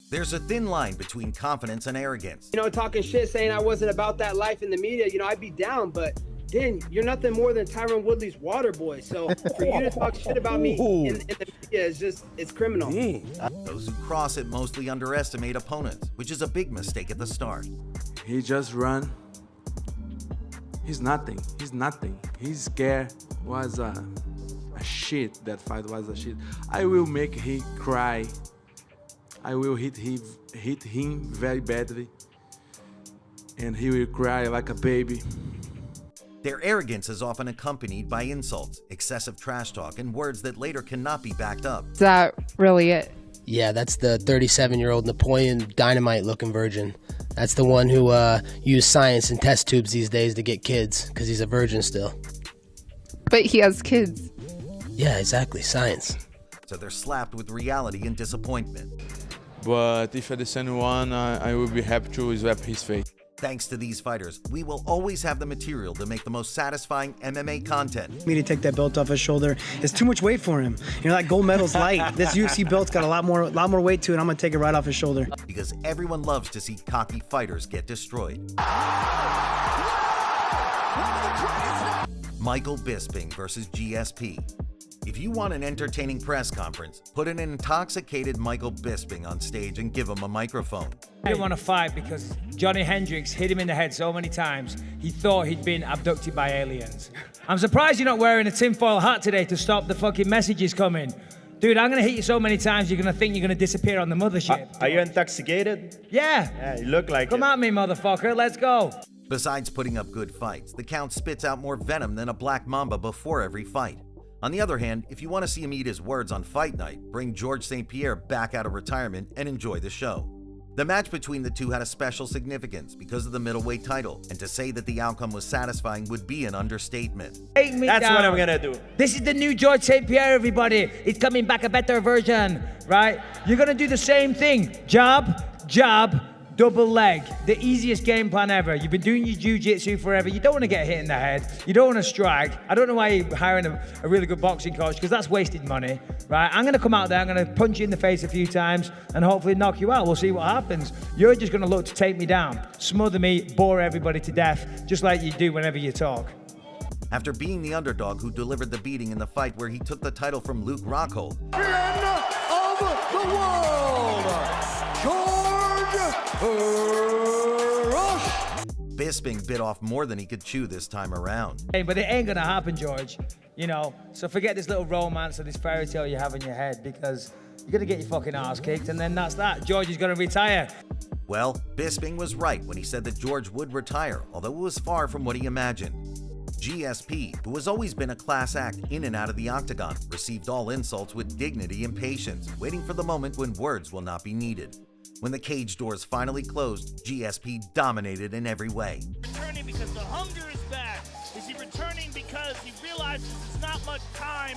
There's a thin line between confidence and arrogance. You know, talking shit, saying I wasn't about that life in the media, you know, I'd be down, but Dan, you're nothing more than Tyron Woodley's water boy. So for you to talk shit about me in the media is just, it's criminal. Those who cross it mostly underestimate opponents, which is a big mistake at the start. He just run. He's nothing. He's nothing. He's scared. Was a shit. That fight was a shit. I will make him cry. I will hit him very badly. And he will cry like a baby. Their arrogance is often accompanied by insults, excessive trash talk, and words that later cannot be backed up. Is that really it? Yeah, that's the 37-year-old Napoleon Dynamite-looking virgin. That's the one who used science and test tubes these days to get kids, because he's a virgin still. But he has kids. Yeah, exactly, science. So they're slapped with reality and disappointment. But if I descend one, I will be happy to slap his face. Thanks to these fighters, we will always have the material to make the most satisfying MMA content. Me to take that belt off his shoulder. It's too much weight for him. You know, that gold medal's light. This UFC belt's got a lot more weight to it. I'm gonna take it right off his shoulder. Because everyone loves to see cocky fighters get destroyed. Michael Bisping versus GSP. If you want an entertaining press conference, put an intoxicated Michael Bisping on stage and give him a microphone. He didn't want to fight because Johnny Hendricks hit him in the head so many times, he thought he'd been abducted by aliens. I'm surprised you're not wearing a tinfoil hat today to stop the fucking messages coming. Dude, I'm going to hit you so many times, you're going to think you're going to disappear on the mothership. Are you intoxicated? Yeah. Yeah, you look like Come it. at me, motherfucker. Let's go. Besides putting up good fights, the Count spits out more venom than a black mamba before every fight. On the other hand, if you want to see him eat his words on fight night, bring George St. Pierre back out of retirement and enjoy the show. The match between the two had a special significance because of the middleweight title, and to say that the outcome was satisfying would be an understatement. Take me That's down. what I'm gonna do. This is the new George St. Pierre, everybody. It's coming back a better version, right? You're gonna do the same thing. Jab, jab, double leg. The easiest game plan ever. You've been doing your jiu-jitsu forever. You don't want to get hit in the head. You don't want to strike. I don't know why you're hiring a really good boxing coach, because that's wasted money, right? I'm going to come out there, I'm going to punch you in the face a few times and hopefully knock you out. We'll see what happens. You're just going to look to take me down, smother me, bore everybody to death, just like you do whenever you talk. After being the underdog who delivered the beating in the fight where he took the title from Luke Rockhold, of the world, Rush. Bisping bit off more than he could chew this time around. Hey, but it ain't gonna happen, George. You know, so forget this little romance or this fairy tale you have in your head, because you're gonna get your fucking ass kicked, and then that's that. George is gonna retire. Well, Bisping was right when he said that George would retire, although it was far from what he imagined. GSP, who has always been a class act in and out of the octagon, received all insults with dignity and patience, waiting for the moment when words will not be needed. When the cage doors finally closed, GSP dominated in every way. Returning because the hunger is back. Is he returning because he realizes it's not much time?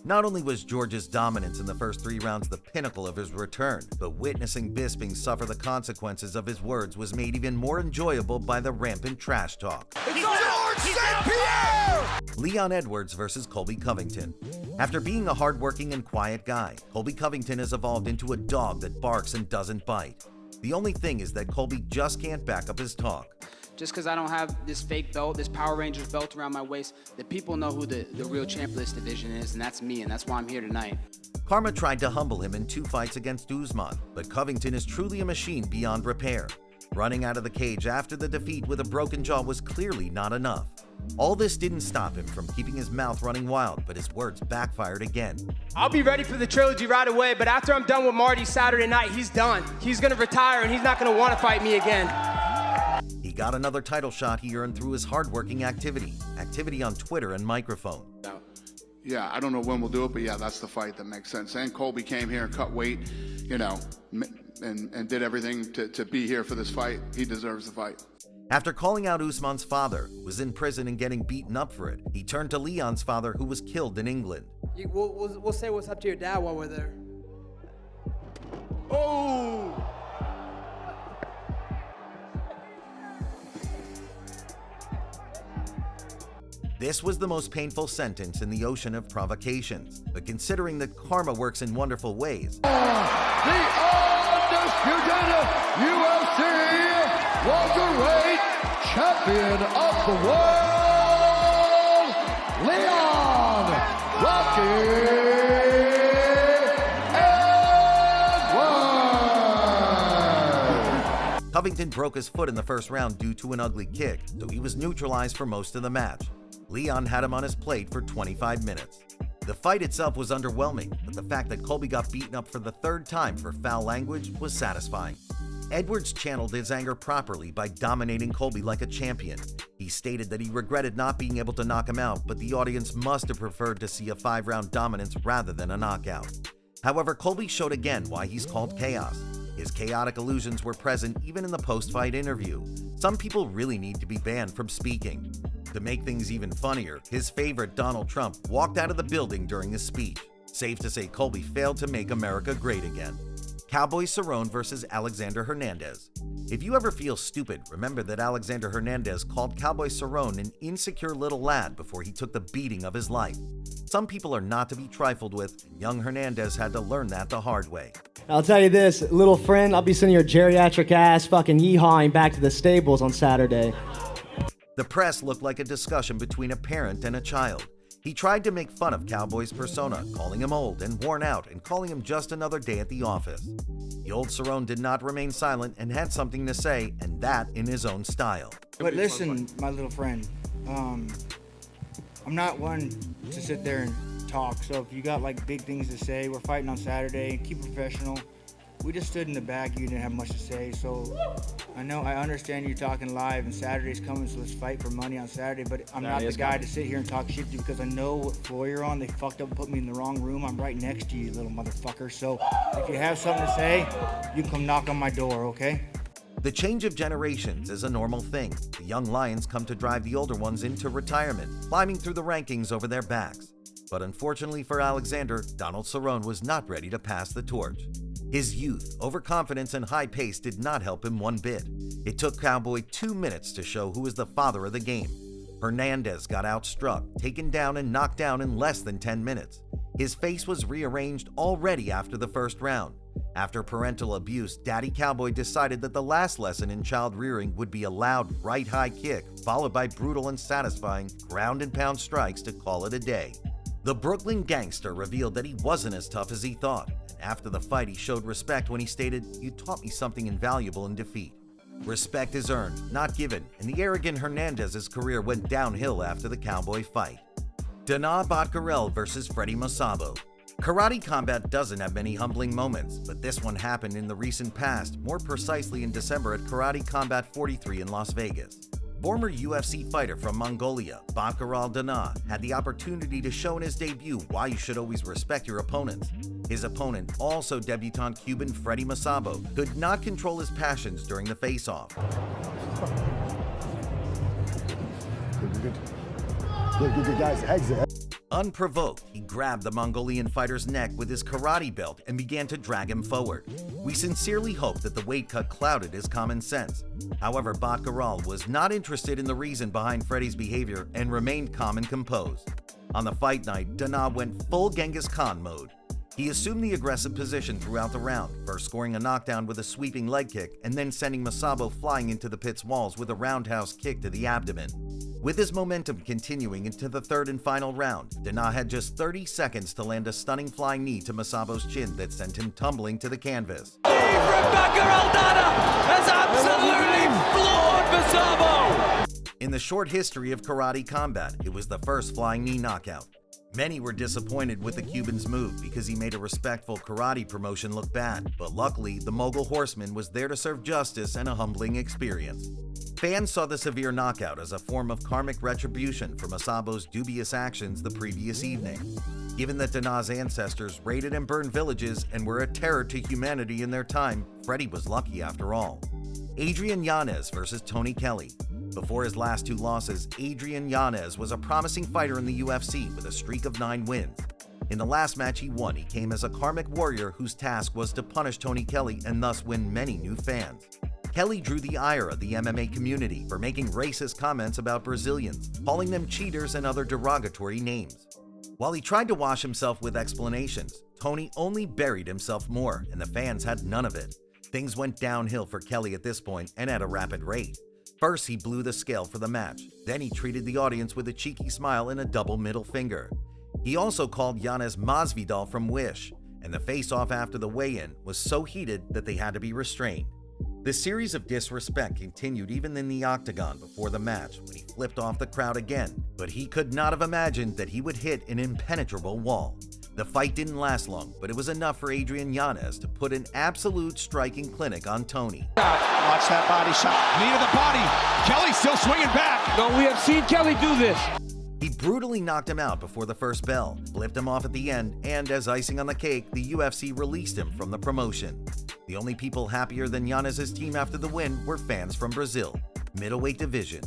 Not only was George's dominance in the first 3 rounds the pinnacle of his return, but witnessing Bisping suffer the consequences of his words was made even more enjoyable by the rampant trash talk. It's George St. Pierre! Leon Edwards versus Colby Covington. After being a hardworking and quiet guy, Colby Covington has evolved into a dog that barks and doesn't bite. The only thing is that Colby just can't back up his talk. Just because I don't have this fake belt, this Power Rangers belt around my waist, the people know who the real champ of this division is, and that's me, and that's why I'm here tonight. Karma tried to humble him in 2 fights against Usman, but Covington is truly a machine beyond repair. Running out of the cage after the defeat with a broken jaw was clearly not enough. All this didn't stop him from keeping his mouth running wild, but his words backfired again. I'll be ready for the trilogy right away, but after I'm done with Marty Saturday night, he's done. He's gonna retire, and he's not gonna want to fight me again. He got another title shot he earned through his hardworking activity on Twitter and microphone. Yeah, I don't know when we'll do it, but yeah, that's the fight that makes sense. And Colby came here and cut weight, you know, and did everything to be here for this fight. He deserves the fight. After calling out Usman's father, who was in prison and getting beaten up for it, he turned to Leon's father, who was killed in England. We'll say what's up to your dad while we're there. Oh! This was the most painful sentence in the ocean of provocations, but considering that karma works in wonderful ways, The undisputed champion of the world, Leon Rocky Edwards. Covington broke his foot in the first round due to an ugly kick, so he was neutralized for most of the match. Leon had him on his plate for 25 minutes. The fight itself was underwhelming, but the fact that Colby got beaten up for the third time for foul language was satisfying. Edwards channeled his anger properly by dominating Colby like a champion. He stated that he regretted not being able to knock him out, but the audience must have preferred to see a 5-round dominance rather than a knockout. However, Colby showed again why he's called Chaos. His chaotic illusions were present even in the post-fight interview. Some people really need to be banned from speaking. To make things even funnier, his favorite Donald Trump walked out of the building during his speech. Safe to say Colby failed to make America great again. Cowboy Cerrone versus Alexander Hernandez. If you ever feel stupid, remember that Alexander Hernandez called Cowboy Cerrone an insecure little lad before he took the beating of his life. Some people are not to be trifled with, and young Hernandez had to learn that the hard way. I'll tell you this, little friend, I'll be sending your geriatric ass fucking yeehawing back to the stables on Saturday. The press looked like a discussion between a parent and a child. He tried to make fun of Cowboy's persona, calling him old and worn out and calling him just another day at the office. The old Cerrone did not remain silent and had something to say, and that in his own style. But listen, my little friend, I'm not one to sit there and talk, so if you got like big things to say, we're fighting on Saturday, keep it professional. We just stood in the back, you didn't have much to say, so I understand you're talking live and Saturday's coming, so let's fight for money on Saturday, but I'm not the guy to sit here and talk shit to you because I know what floor you're on. They fucked up and put me in the wrong room. I'm right next to you, little motherfucker, so if you have something to say, you can come knock on my door, okay? The change of generations is a normal thing. The young lions come to drive the older ones into retirement, climbing through the rankings over their backs. But unfortunately for Alexander, Donald Cerrone was not ready to pass the torch. His youth, overconfidence, and high pace did not help him one bit. It took Cowboy 2 minutes to show who is the father of the game. Hernandez got outstruck, taken down, and knocked down in less than 10 minutes. His face was rearranged already after the first round. After parental abuse, Daddy Cowboy decided that the last lesson in child rearing would be a loud right high kick, followed by brutal and satisfying ground and pound strikes to call it a day. The Brooklyn gangster revealed that he wasn't as tough as he thought. After the fight, he showed respect when he stated, "You taught me something invaluable in defeat." Respect is earned, not given, and the arrogant Hernandez's career went downhill after the Cowboy fight. Dana Botkarel versus Freddie Masabo. Karate Combat doesn't have many humbling moments, but this one happened in the recent past, more precisely in December at Karate Combat 43 in Las Vegas. Former UFC fighter from Mongolia, Botkarel Dana, had the opportunity to show in his debut why you should always respect your opponents. His opponent, also debutant Cuban Freddie Masabo, could not control his passions during the face-off. Good guys, exit. Unprovoked, he grabbed the Mongolian fighter's neck with his karate belt and began to drag him forward. We sincerely hope that the weight cut clouded his common sense. However, Botkarel was not interested in the reason behind Freddie's behavior and remained calm and composed. On the fight night, Dana went full Genghis Khan mode. He assumed the aggressive position throughout the round, first scoring a knockdown with a sweeping leg kick and then sending Masabo flying into the pit's walls with a roundhouse kick to the abdomen. With his momentum continuing into the third and final round, Dana had just 30 seconds to land a stunning flying knee to Masabo's chin that sent him tumbling to the canvas. Has absolutely floored Masabo! In the short history of Karate Combat, it was the first flying knee knockout. Many were disappointed with the Cuban's move because he made a respectful karate promotion look bad, but luckily, the Mogul Horseman was there to serve justice and a humbling experience. Fans saw the severe knockout as a form of karmic retribution for Masabo's dubious actions the previous evening. Given that Dana's ancestors raided and burned villages and were a terror to humanity in their time, Freddie was lucky after all. Adrian Yanez versus Tony Kelly. Before his last 2 losses, Adrian Yanez was a promising fighter in the UFC with a streak of 9 wins. In the last match he won, he came as a karmic warrior whose task was to punish Tony Kelly and thus win many new fans. Kelly drew the ire of the MMA community for making racist comments about Brazilians, calling them cheaters and other derogatory names. While he tried to wash himself with explanations, Tony only buried himself more, and the fans had none of it. Things went downhill for Kelly at this point and at a rapid rate. First, he blew the scale for the match. Then he treated the audience with a cheeky smile and a double middle finger. He also called Yanez Masvidal from Wish, and the face-off after the weigh-in was so heated that they had to be restrained. The series of disrespect continued even in the octagon before the match when he flipped off the crowd again, but he could not have imagined that he would hit an impenetrable wall. The fight didn't last long, but it was enough for Adrian Yanez to put an absolute striking clinic on Tony. Watch that body shot. Knee to the body. Kelly still swinging back. No, we have seen Kelly do this. He brutally knocked him out before the first bell, flipped him off at the end, and as icing on the cake, the UFC released him from the promotion. The only people happier than Yanez's team after the win were fans from Brazil. Middleweight division.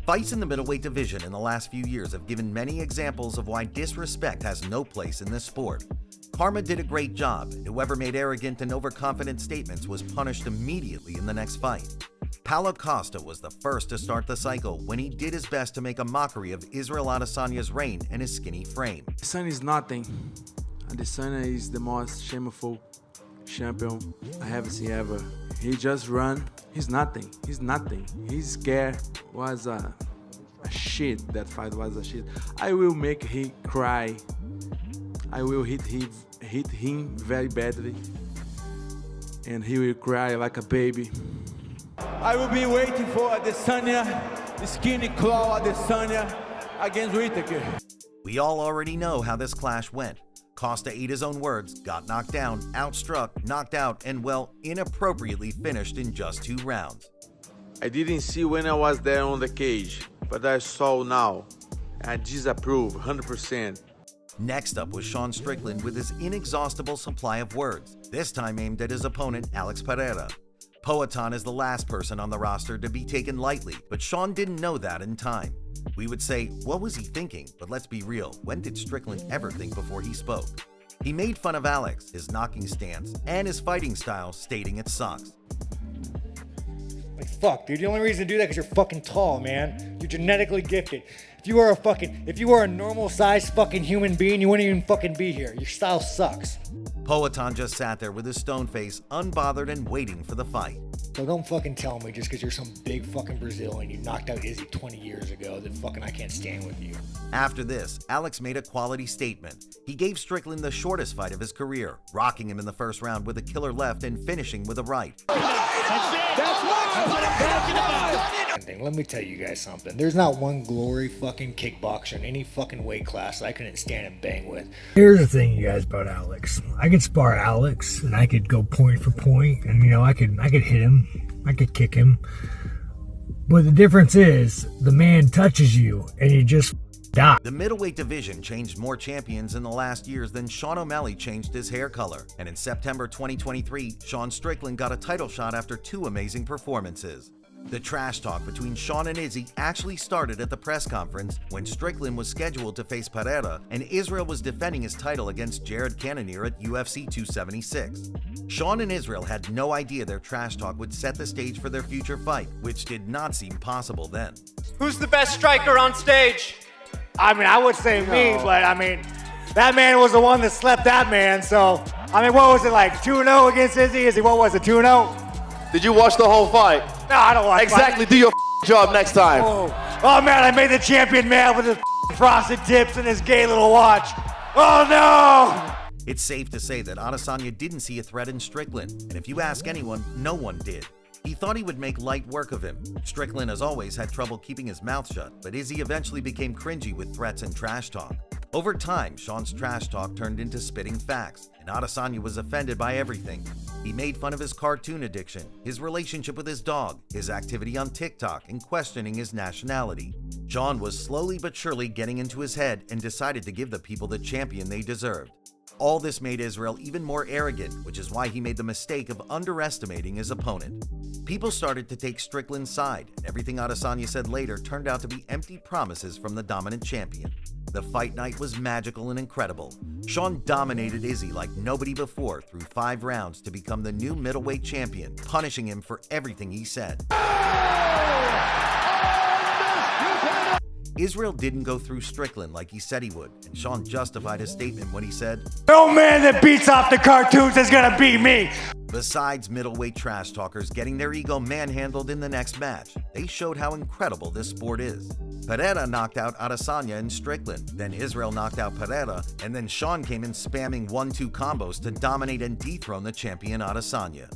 Fights in the middleweight division in the last few years have given many examples of why disrespect has no place in this sport. Karma did a great job, and whoever made arrogant and overconfident statements was punished immediately in the next fight. Paulo Costa was the first to start the cycle when he did his best to make a mockery of Israel Adesanya's reign and his skinny frame. Adesanya is nothing. Adesanya is the most shameful champion I have seen ever. He just run. He's nothing. He's nothing. He's scared. Was a shit. That fight was a shit. I will make him cry. I will hit him very badly, and he will cry like a baby. I will be waiting for Adesanya, the skinny claw Adesanya against Whittaker. We all already know how this clash went. Costa ate his own words, got knocked down, outstruck, knocked out, and well, inappropriately finished in just 2 rounds. I didn't see when I was there on the cage, but I saw now. I disapprove 100%. Next up was Sean Strickland with his inexhaustible supply of words, this time aimed at his opponent Alex Pereira. Poatan is the last person on the roster to be taken lightly, but Sean didn't know that in time. We would say, what was he thinking? But let's be real, when did Strickland ever think before he spoke? He made fun of Alex, his knocking stance, and his fighting style, stating it sucks. Like, fuck, dude, the only reason to do that is because you're fucking tall, man. You're genetically gifted. If you were a normal sized fucking human being, you wouldn't even fucking be here. Your style sucks. Poatan just sat there with his stone face, unbothered and waiting for the fight. So don't fucking tell me just because you're some big fucking Brazilian, you knocked out Izzy 20 years ago, that fucking I can't stand with you. After this, Alex made a quality statement. He gave Strickland the shortest fight of his career, rocking him in the first round with a killer left and finishing with a right. That's what I'm talking about! Let me tell you guys something. There's not one glory fucking kickboxer in any fucking weight class that I couldn't stand and bang with. Here's the thing, you guys, about Alex. I could spar Alex, and I could go point for point, and I could hit him, I could kick him. But the difference is, the man touches you, and you just die. The middleweight division changed more champions in the last years than Sean O'Malley changed his hair color. And in September 2023, Sean Strickland got a title shot after 2 amazing performances. The trash talk between Sean and Izzy actually started at the press conference when Strickland was scheduled to face Pereira and Israel was defending his title against Jared Cannonier at UFC 276. Sean and Israel had no idea their trash talk would set the stage for their future fight, which did not seem possible then. Who's the best striker on stage? I mean, I would say me, but I mean, that man was the one that slept that man, so, I mean, what was it like, 2-0 against Izzy? Izzy, what was it, 2-0? Did you watch the whole fight? No, I don't watch Exactly, do your job next time. Oh man, I made the champion man with his frosted tips and his gay little watch. Oh no! It's safe to say that Adesanya didn't see a threat in Strickland, and if you ask anyone, no one did. He thought he would make light work of him. Strickland has always had trouble keeping his mouth shut, but Izzy eventually became cringy with threats and trash talk. Over time, Sean's trash talk turned into spitting facts, and Adesanya was offended by everything. He made fun of his cartoon addiction, his relationship with his dog, his activity on TikTok, and questioning his nationality. Sean was slowly but surely getting into his head and decided to give the people the champion they deserved. All this made Israel even more arrogant, which is why he made the mistake of underestimating his opponent. People started to take Strickland's side, and everything Adesanya said later turned out to be empty promises from the dominant champion. The fight night was magical and incredible. Sean dominated Izzy like nobody before through 5 rounds to become the new middleweight champion, punishing him for everything he said. Israel didn't go through Strickland like he said he would, and Sean justified his statement when he said, "No man that beats off the cartoons is gonna beat me." Besides middleweight trash talkers getting their ego manhandled in the next match, they showed how incredible this sport is. Pereira knocked out Adesanya in Strickland, then Israel knocked out Pereira, and then Sean came in spamming 1-2 combos to dominate and dethrone the champion Adesanya.